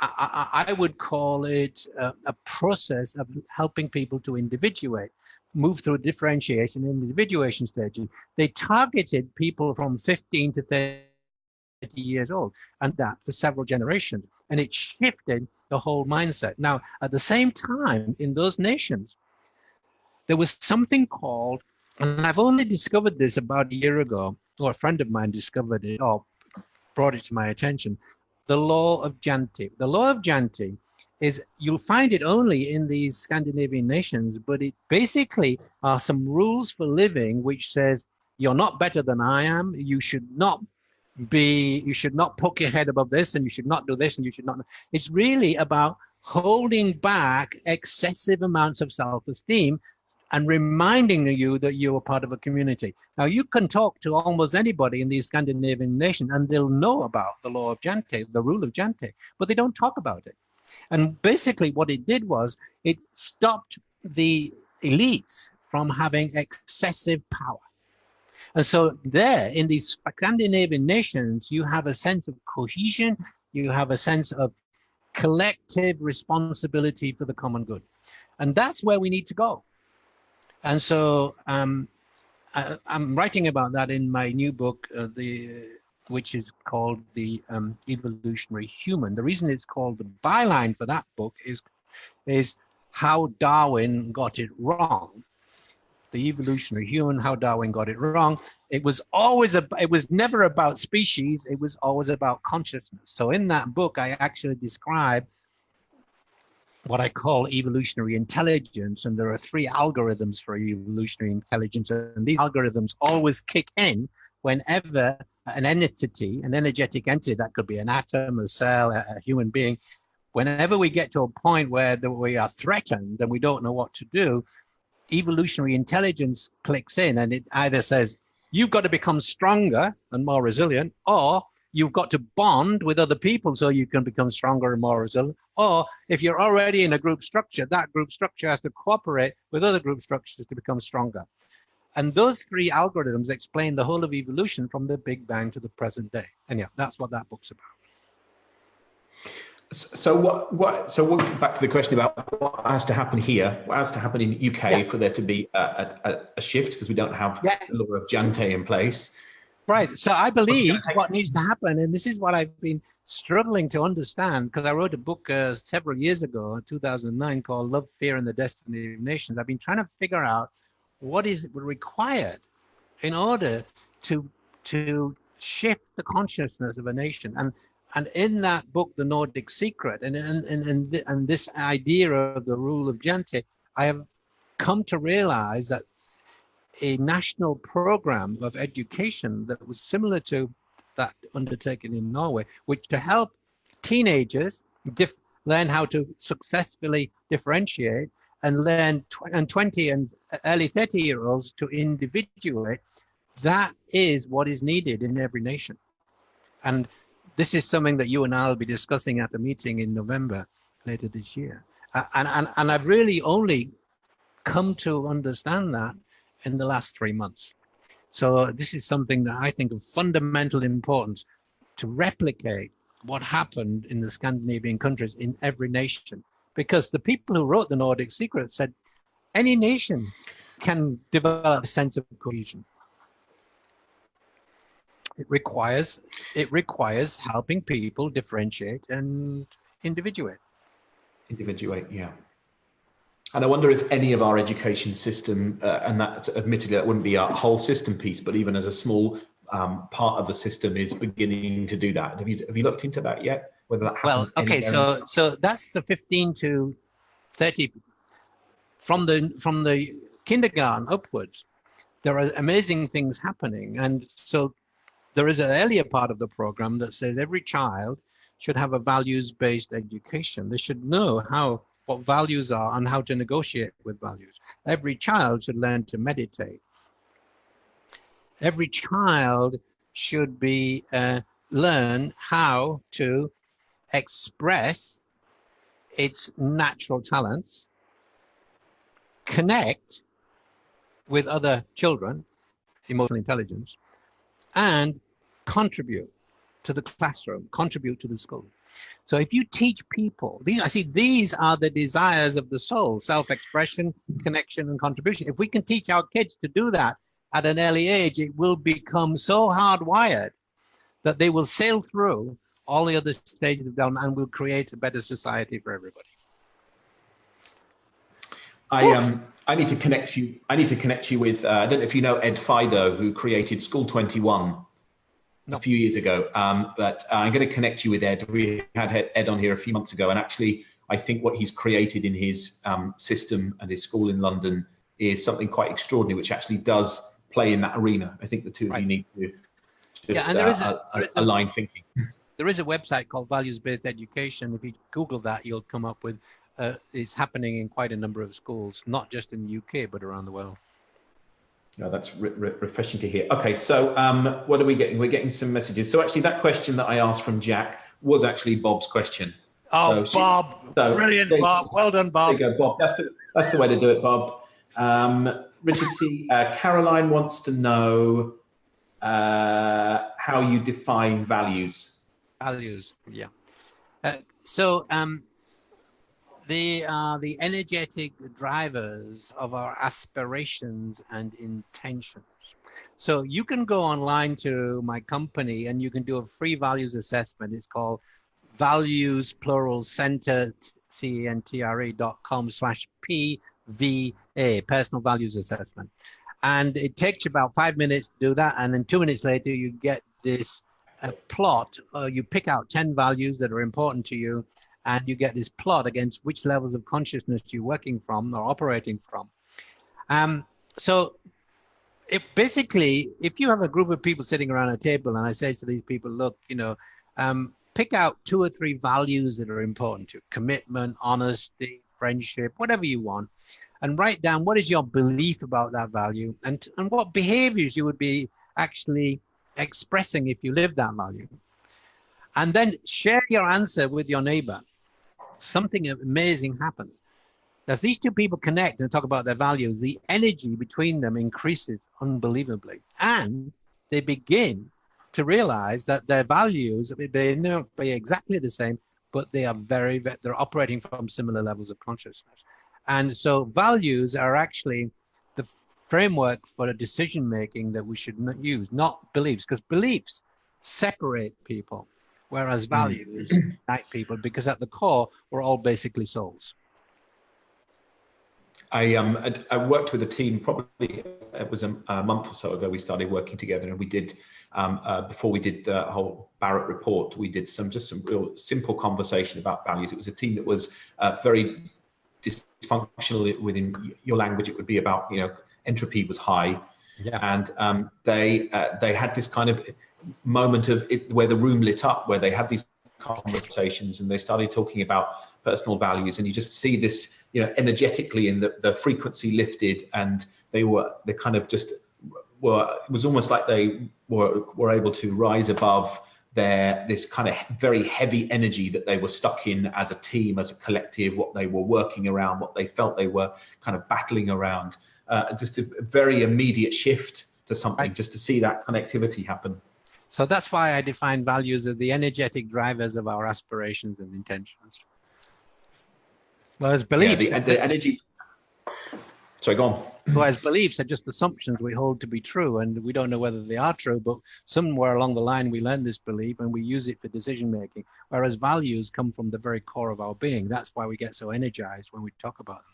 I would call it a process of helping people to individuate, move through differentiation and individuation stages. They targeted people from 15 to 30 years old, and that for several generations. And it shifted the whole mindset. Now, at the same time, in those nations, there was something called, and I've only discovered this about a year ago, or a friend of mine discovered it, or brought it to my attention, the law of Janti. The law of Janti is, you'll find it only in these Scandinavian nations, but it basically are some rules for living which says you're not better than I am, you should not poke your head above this, and you should not do this, and you should not. It's really about holding back excessive amounts of self-esteem and reminding you that you're a part of a community. Now, you can talk to almost anybody in these Scandinavian nations, and they'll know about the law of Janti, the rule of Janti, but they don't talk about it. And basically what it did was it stopped the elites from having excessive power. And so there, in these Scandinavian nations, you have a sense of cohesion, you have a sense of collective responsibility for the common good. And that's where we need to go. And so I'm writing about that in my new book, which is called The Evolutionary Human. The reason it's called, the byline for that book is how Darwin got it wrong. The Evolutionary Human, how Darwin got it wrong. It was never about species, it was always about consciousness. So in that book, I actually describe what I call evolutionary intelligence, and there are 3 algorithms for evolutionary intelligence, and these algorithms always kick in whenever an entity, an energetic entity, that could be an atom, a cell, a human being, whenever we get to a point where we are threatened and we don't know what to do, evolutionary intelligence clicks in, and it either says, you've got to become stronger and more resilient, or you've got to bond with other people so you can become stronger and more resilient. Or if you're already in a group structure, that group structure has to cooperate with other group structures to become stronger. And those 3 algorithms explain the whole of evolution from the Big Bang to the present day. And yeah, that's what that book's about. So so back to the question about what has to happen here, what has to happen in the UK for there to be a shift, because we don't have the law of Jante in place. Right. So I believe what needs to happen, and this is what I've been struggling to understand, because I wrote a book several years ago, in 2009, called Love, Fear, and the Destiny of Nations. I've been trying to figure out what is required in order to shift the consciousness of a nation. And in that book, The Nordic Secret, and this idea of the rule of Jante, I have come to realize that a national program of education that was similar to that undertaken in Norway, which to help teenagers learn how to successfully differentiate and learn 20 and early 30-year-olds to individuate, that is what is needed in every nation. And this is something that you and I will be discussing at the meeting in November later this year. And I've really only come to understand that in the last 3 months. So this is something that I think of fundamental importance, to replicate what happened in the Scandinavian countries in every nation. Because the people who wrote The Nordic Secret said any nation can develop a sense of cohesion. It requires helping people differentiate and individuate. Yeah. And I wonder if any of our education system, and that admittedly that wouldn't be our whole system piece, but even as a small part of the system is beginning to do that. Have you looked into that yet? Whether that happens? Well, okay, so that's the 15 to 30 from the kindergarten upwards. There are amazing things happening, and so there is an earlier part of the program that says every child should have a values-based education. They should know what values are and how to negotiate with values. Every child should learn to meditate. Every child should learn how to express its natural talents, connect with other children, emotional intelligence, and contribute to the classroom, contribute to the school. So if you teach people, these are the desires of the soul: self-expression, connection, and contribution. If we can teach our kids to do that at an early age, it will become so hardwired that they will sail through all the other stages of development and will create a better society for everybody. I need to connect you with, I don't know if you know Ed Fido, who created School 21 a few years ago, but I'm going to connect you with Ed. We had Ed on here a few months ago, and actually I think what he's created in his system and his school in London is something quite extraordinary, which actually does play in that arena. I think the two of you need to just align thinking. There is a website called Values-Based Education. If you Google that, you'll come up with it's happening in quite a number of schools, not just in the UK, but around the world. No, that's refreshing to hear. Okay, so what are we getting? We're getting some messages. So actually that question that I asked from Jack was actually Bob's question. Oh, so Bob, brilliant, Bob. Well done, Bob. There you go, Bob. That's the way to do it, Bob. Richard T. Caroline wants to know how you define values. Values, yeah. They are the energetic drivers of our aspirations and intentions. So you can go online to my company and you can do a free values assessment. It's called values plural center centre.com/PVA, personal values assessment. And it takes you about 5 minutes to do that. And then 2 minutes later, you get this plot. You pick out 10 values that are important to you, and you get this plot against which levels of consciousness you're working from or operating from. So basically, if you have a group of people sitting around a table and I say to these people, look, pick out 2 or 3 values that are important to you: commitment, honesty, friendship, whatever you want, and write down what is your belief about that value and what behaviors you would be actually expressing if you live that value. And then share your answer with your neighbor. Something amazing happens. As these 2 people connect and talk about their values, the energy between them increases unbelievably. And they begin to realize that their values may not be exactly the same, but they are they're operating from similar levels of consciousness. And so values are actually the framework for the decision-making that we should use, not beliefs, because beliefs separate people, whereas values unite people, because at the core, we're all basically souls. I worked with a team, probably it was a month or so ago, we started working together, and we did, before we did the whole Barrett report, we did some real simple conversation about values. It was a team that was very dysfunctional. Within your language, it would be about, entropy was high. Yeah. And they had this kind of moment of it where the room lit up, where they had these conversations and they started talking about personal values, and you just see this, energetically, in the frequency lifted, and it was almost like they were able to rise above this kind of very heavy energy that they were stuck in as a team, as a collective, what they were working around, what they felt they were kind of battling around. Just a very immediate shift to something, just to see that connectivity happen. So that's why I define values as the energetic drivers of our aspirations and intentions. Whereas beliefs, the energy. Sorry, go on. Whereas beliefs are just assumptions we hold to be true, and we don't know whether they are true, but somewhere along the line we learn this belief and we use it for decision making. Whereas values come from the very core of our being. That's why we get so energized when we talk about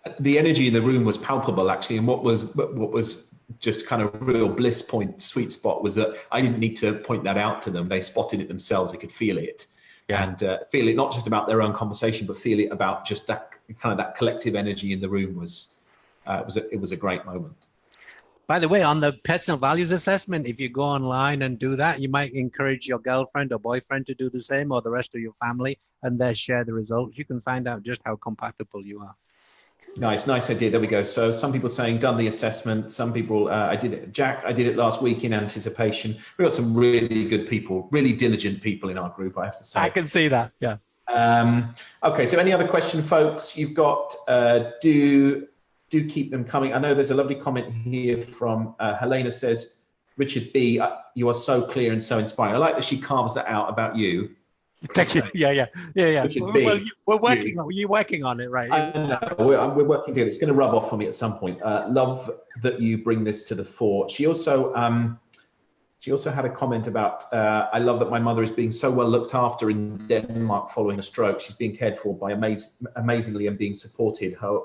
them. The energy in the room was palpable, actually, and what was just kind of real bliss point, sweet spot, was that I didn't need to point that out to them. They spotted it themselves. They could feel it. Yeah. And feel it not just about their own conversation, but feel it about just that kind of that collective energy in the room. It was a great moment. By the way, on the personal values assessment, if you go online and do that, you might encourage your girlfriend or boyfriend to do the same, or the rest of your family, and they share the results. You can find out just how compatible you are. Nice idea. There we go. So some people saying done the assessment. Some people, I did it. Jack, I did it last week in anticipation. We got some really good people, really diligent people in our group, I have to say. I can see that. Yeah. Okay. So any other question, folks? You've got do keep them coming. I know there's a lovely comment here from Helena says, Richard B, you are so clear and so inspiring. I like that she carves that out about you. Thank you. Yeah. Well, you're working on it, right? I know. We're working together. It's going to rub off on me at some point. Love that you bring this to the fore. She also had a comment about, I love that my mother is being so well looked after in Denmark following a stroke. She's being cared for by amazingly and being supported. Her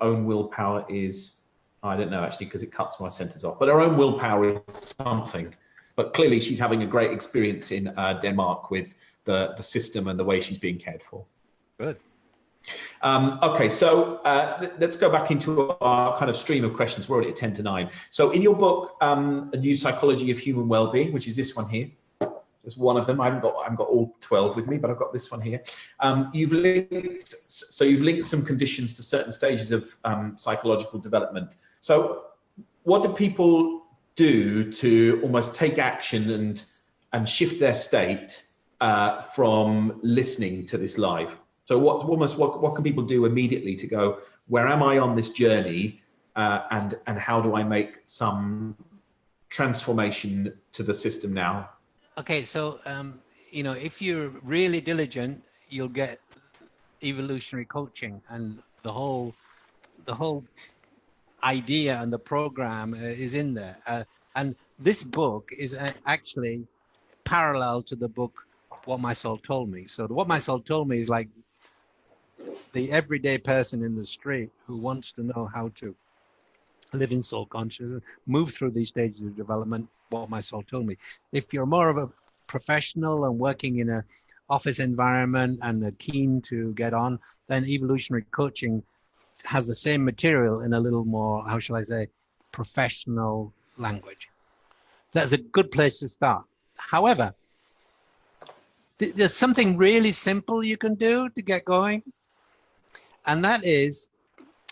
own willpower is, I don't know actually, because it cuts my sentence off, but her own willpower is something. But clearly she's having a great experience in Denmark with the system and the way she's being cared for. Good. Okay, so let's go back into our kind of stream of questions. We're already at 10 to 9. So in your book, A New Psychology of Human Wellbeing, which is this one here, just one of them. I haven't got all 12 with me, but I've got this one here. You've linked some conditions to certain stages of psychological development. So what do people do to almost take action and shift their state from listening to this live? So what can people do immediately to go, where am I on this journey, and how do I make some transformation to the system now? Okay, so if you're really diligent, you'll get evolutionary coaching, and the whole idea and the program is in there. And this book is actually parallel to the book What My Soul Told Me. So What My Soul Told Me is like the everyday person in the street who wants to know how to live in soul consciousness, move through these stages of development. What My Soul Told Me. If you're more of a professional and working in a office environment and are keen to get on, then evolutionary coaching has the same material in a little more, how shall I say, professional language. That's a good place to start. However, there's something really simple you can do to get going, and that is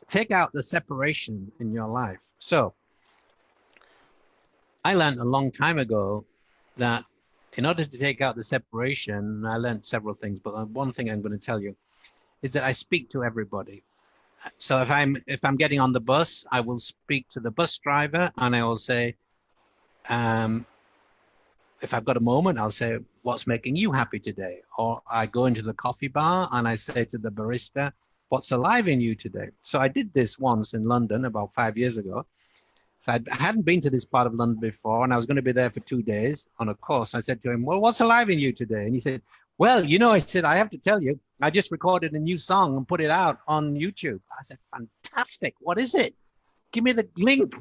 take out the separation in your life. So I learned a long time ago that in order to take out the separation, I learned several things, but one thing I'm going to tell you is that I speak to everybody. So if I'm getting on the bus, I will speak to the bus driver, and I will say, if I've got a moment, I'll say, what's making you happy today? Or I go into the coffee bar and I say to the barista, what's alive in you today? So I did this once in London about 5 years ago. So I hadn't been to this part of London before, and I was going to be there for 2 days on a course. I said to him, well, what's alive in you today? And he said, well, I said, I have to tell you, I just recorded a new song and put it out on YouTube. I said, fantastic. What is it? Give me the link.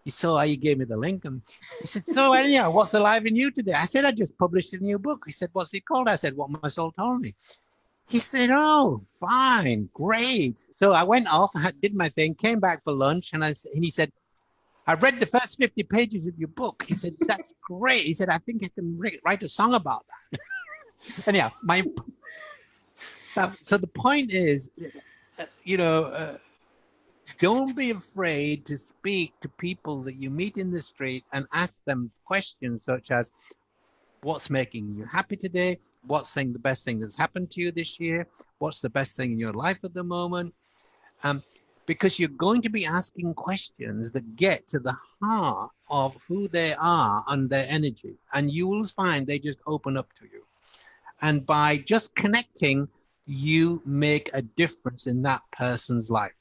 He gave me the link, and he said, so anyhow, what's alive in you today? I said, I just published a new book. He said, what's it called? I said, What My Soul Told Me. He said, oh, fine, great. So I went off, did my thing, came back for lunch, and he said, I read the first 50 pages of your book. He said, that's great. He said, I think I can write a song about that. Anyhow, so the point is, don't be afraid to speak to people that you meet in the street and ask them questions such as, what's making you happy today? What's the best thing that's happened to you this year? What's the best thing in your life at the moment? Because you're going to be asking questions that get to the heart of who they are and their energy. And you will find they just open up to you. And by just connecting, you make a difference in that person's life.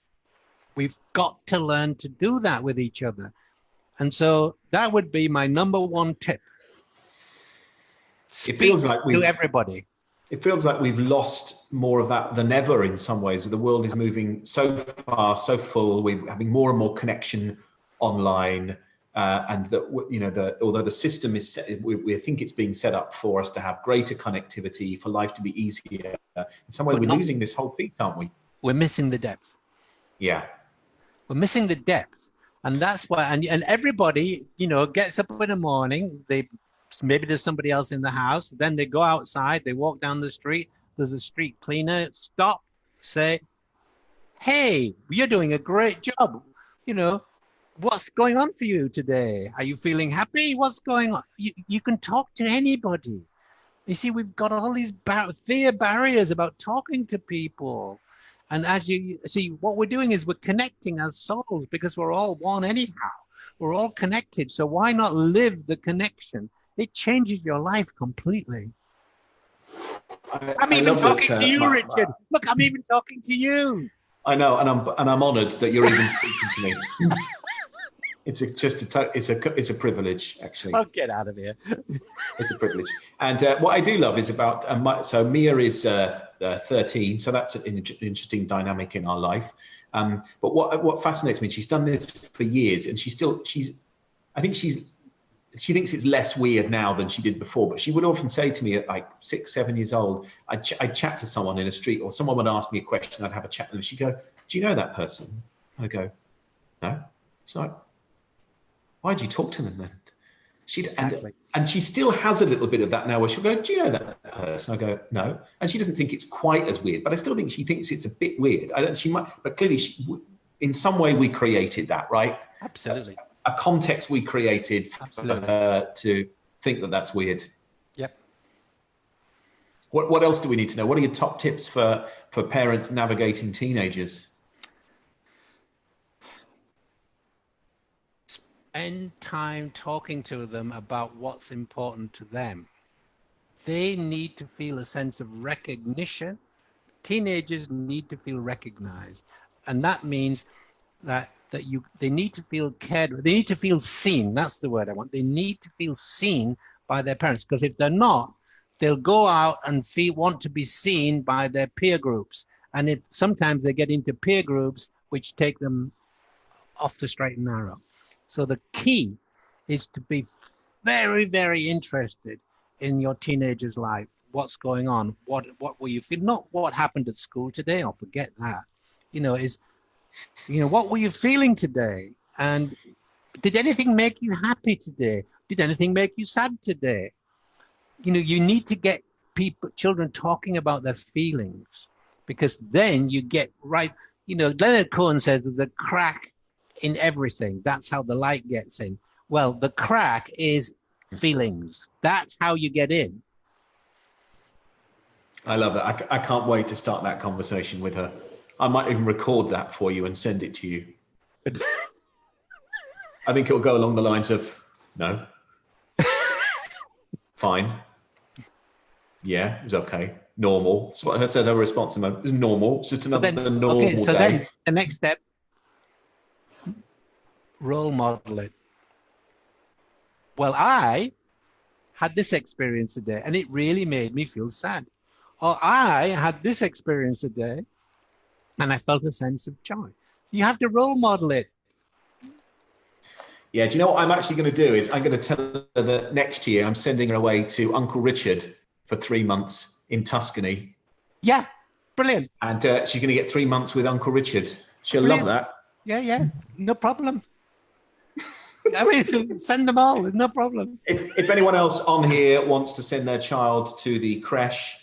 We've got to learn to do that with each other. And so that would be my number one tip. Speak to everybody. It feels like we've lost more of that than ever in some ways. The world is moving so fast, so full. We're having more and more connection online. And that, although the system is set, we think it's being set up for us to have greater connectivity, for life to be easier. In some way, we're losing this whole piece, aren't we? We're missing the depth. Yeah. We're missing the depth. And that's why, and everybody, gets up in the morning, maybe there's somebody else in the house, then they go outside, they walk down the street, there's a street cleaner, stop, say, hey, you're doing a great job. What's going on for you today? Are you feeling happy? What's going on? You can talk to anybody. You see, we've got all these fear barriers about talking to people. And as you see, what we're doing is we're connecting as souls because we're all one anyhow. We're all connected. So why not live the connection? It changes your life completely. I'm even talking to you, Richard. Look, I'm even talking to you. I know, and I'm honoured that you're even speaking to me. It's a privilege, actually. I'll get out of here. It's a privilege. And what I do love is about so Mia is 13, so that's an interesting dynamic in our life. But what fascinates me, she's done this for years, and I think she thinks it's less weird now than she did before, but she would often say to me at like 6, 7 years old, I'd chat to someone in a street, or someone would ask me a question, I'd have a chat with them. She'd go, do you know that person? I'd go, no. She's like, why'd you talk to them then? Exactly. And she still has a little bit of that now where she'll go, do you know that person? I go, no. And she doesn't think it's quite as weird, but I still think she thinks it's a bit weird. But clearly in some way we created that, right? Absolutely. A context we created for her to think that that's weird. Yep. What else do we need to know? What are your top tips for parents navigating teenagers? Spend time talking to them about what's important to them. they need to feel a sense of recognition. Teenagers need to feel recognized. And that means they need to feel cared. They need to feel seen. That's the word I want. They need to feel seen by their parents, because if they're not, they'll go out and want to be seen by their peer groups. And if sometimes they get into peer groups which take them off the straight and narrow. So the key is to be very, very interested in your teenager's life. What's going on? What were you feeling? Not what happened at school today. I'll forget that. What were you feeling today? And did anything make you happy today? Did anything make you sad today? You need to get children talking about their feelings, because then you get right. Leonard Cohen says there's a crack in everything. That's how the light gets in. Well, the crack is feelings. That's how you get in. I love it. I can't wait to start that conversation with her. I might even record that for you and send it to you. I think it'll go along the lines of, no. Fine. Yeah, it was okay. Normal. That's what I said her response to me. It was normal. It's just another normal day. So then the next step, role model it. Well, I had this experience today and it really made me feel sad. Or I had this experience today and I felt a sense of joy. You have to role model it. Yeah, do you know what I'm actually going to do is I'm going to tell her that next year I'm sending her away to Uncle Richard for 3 months in Tuscany. Yeah, brilliant. And she's going to get 3 months with Uncle Richard. She'll love that. Yeah, no problem. I mean, send them all, no problem. If anyone else on here wants to send their child to the creche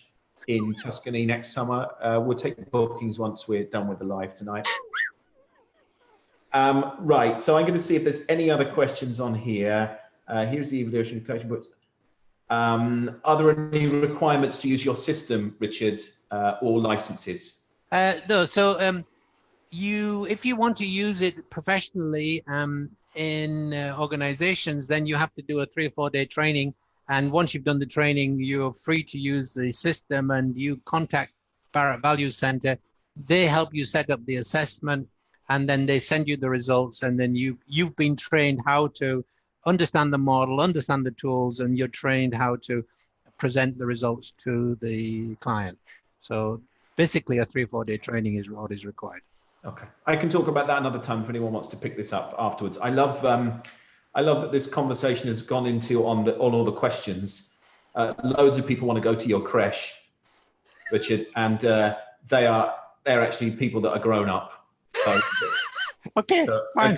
in Tuscany next summer, we'll take bookings once we're done with the live tonight. Right, so I'm going to see if there's any other questions on here. Here's the evolution of coaching books. Are there any requirements to use your system, Richard, or licenses? No, so if you want to use it professionally in organizations, then you have to do a 3 or 4 day training. And once you've done the training, you're free to use the system, and you contact Barrett Value Center. They help you set up the assessment, and then they send you the results. And then you've been trained how to understand the model, understand the tools, and you're trained how to present the results to the client. So basically a 3 or 4 day training is what is required. Okay, I can talk about that another time if anyone wants to pick this up afterwards. I love that this conversation has gone into on all the questions. Loads of people want to go to your creche, Richard, and they're actually people that are grown up. So, okay, fine.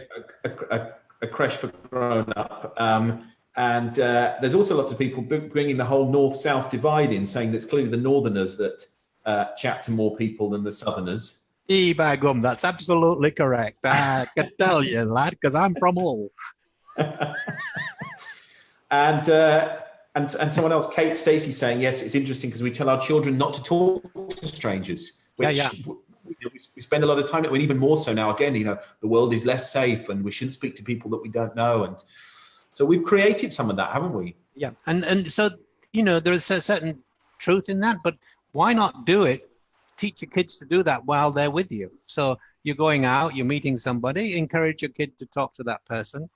A creche for grown up. And there's also lots of people bringing the whole north-south divide in, saying that it's clearly the northerners that chat to more people than the southerners. By gum, that's absolutely correct. I can tell you, lad, because I'm from Hull. And someone else, Kate Stacey, saying, yes, it's interesting because we tell our children not to talk to strangers. Which, we spend a lot of time, and even more so now. Again, the world is less safe, and we shouldn't speak to people that we don't know. And so we've created some of that, haven't we? Yeah, and so there is a certain truth in that, but why not do it? Teach your kids to do that while they're with you. So you're going out, you're meeting somebody, encourage your kid to talk to that person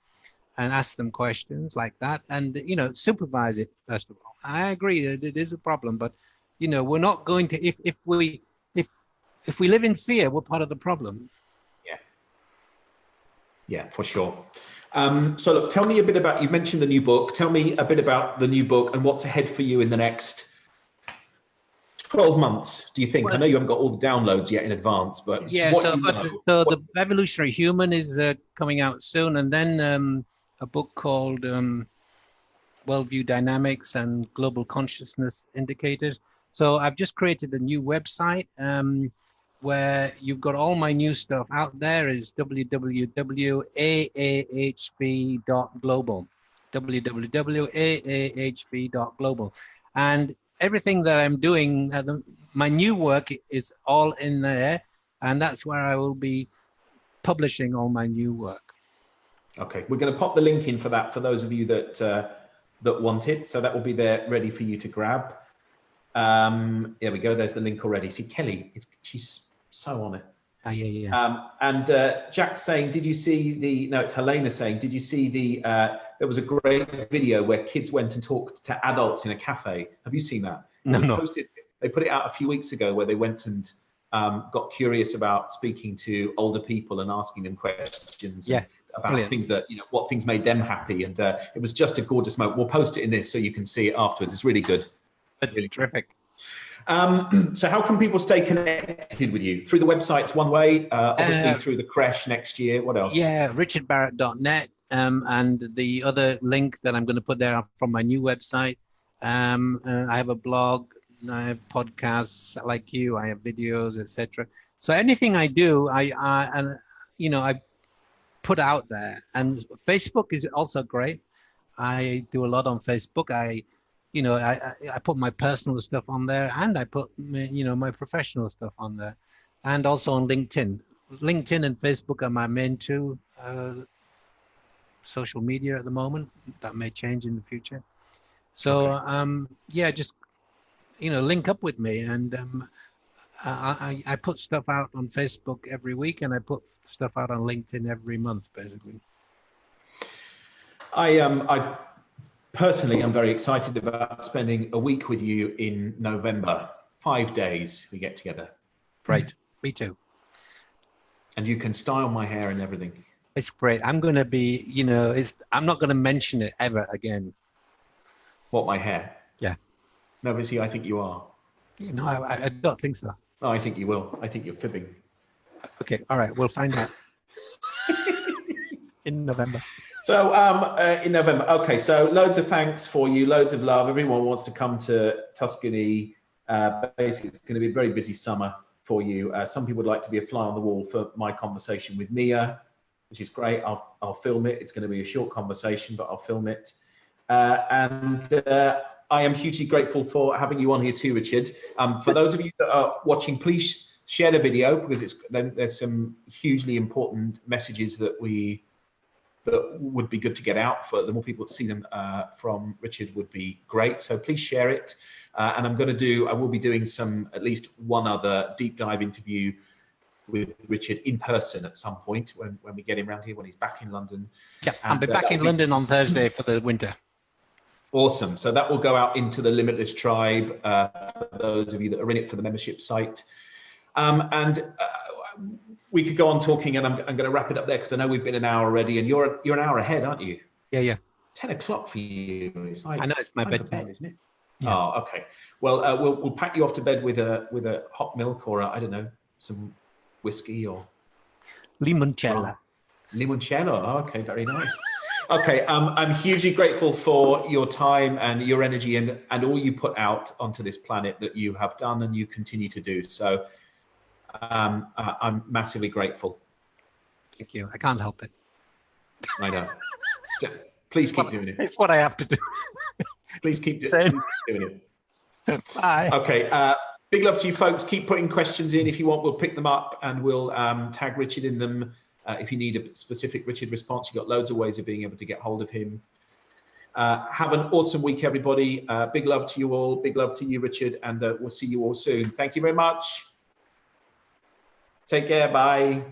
and ask them questions like that, and supervise it first of all. I agree that it is a problem, but we're not going to if we live in fear, we're part of the problem. Yeah, for sure. So look, tell me a bit about, you mentioned the new book. Tell me a bit about the new book and what's ahead for you in the next 12 months, do you think? I know you haven't got all the downloads yet in advance, but yeah. So the Evolutionary Human is coming out soon, and then a book called Worldview Dynamics and Global Consciousness Indicators. So I've just created a new website where you've got all my new stuff out there. Is www.aahv.global, www.aahv.global, and everything that I'm doing, my new work is all in there, and that's where I will be publishing all my new work. Okay, we're going to pop the link in for that for those of you that that want it. So that will be there ready for you to grab. There we go. There's the link already. See, Kelly, she's so on it. Oh, yeah. And Jack's saying, did you see the, no, it's Helena saying, did you see the, there was a great video where kids went and talked to adults in a cafe. Have you seen that? No. They put it out a few weeks ago where they went and got curious about speaking to older people and asking them questions about Brilliant. Things that, what things made them happy. And it was just a gorgeous moment. We'll post it in this so you can see it afterwards. It's really good. Really terrific. So how can people stay connected with you? Through the website's one way, obviously through the creche next year. What else? Yeah, richardbarrett.net. And the other link that I'm going to put there from my new website. I have a blog, I have podcasts like you, I have videos, etc. So anything I do, I put out there. And Facebook is also great. I do a lot on Facebook. I put my personal stuff on there, and I put my professional stuff on there, and also on LinkedIn. LinkedIn and Facebook are my main two social media at the moment. That may change in the future. So okay. Just link up with me, and I put stuff out on Facebook every week, and I put stuff out on LinkedIn every month, basically. I personally am very excited about spending a week with you in November. 5 days we get together. Great. Me too. And you can style my hair and everything. It's great. I'm going to be, I'm not going to mention it ever again. What, my hair? Yeah. No, but see, I think you are. No, I don't think so. Oh, I think you will. I think you're fibbing. Okay. All right. We'll find out. In November. So in November. Okay. So loads of thanks for you. Loads of love. Everyone wants to come to Tuscany. Basically, it's going to be a very busy summer for you. Some people would like to be a fly on the wall for my conversation with Mia, which is great. I'll film it. It's going to be a short conversation, but I'll film it. I am hugely grateful for having you on here too, Richard. For those of you that are watching, please share the video, because there's some hugely important messages that would be good to get out. For the more people that see them from Richard would be great. So please share it. And I will be doing at least one other deep dive interview with Richard in person at some point when we get him around here, when he's back in London. Yeah, I'll be back in London on Thursday for the winter. Awesome. So that will go out into the Limitless Tribe, for those of you that are in it for the membership site. We could go on talking, and I'm going to wrap it up there because I know we've been an hour already, and you're an hour ahead, aren't you? Yeah. 10 o'clock for you. It's like, I know, it's my bedtime, isn't it? Yeah. Oh, okay. Well, we'll pack you off to bed with a hot milk or I don't know, some whiskey or limoncello. Limoncello. Oh, okay, very nice. Okay, I'm hugely grateful for your time and your energy and all you put out onto this planet that you have done and you continue to do. So I'm massively grateful. Thank you. I can't help it. I know. Please keep doing it. It's what I have to do. Please keep doing it. Bye. Okay. Big love to you folks. Keep putting questions in. If you want, we'll pick them up and we'll tag Richard in them. If you need a specific Richard response, you've got loads of ways of being able to get hold of him. Have an awesome week, everybody. Big love to you all. Big love to you, Richard. And we'll see you all soon. Thank you very much. Take care. Bye.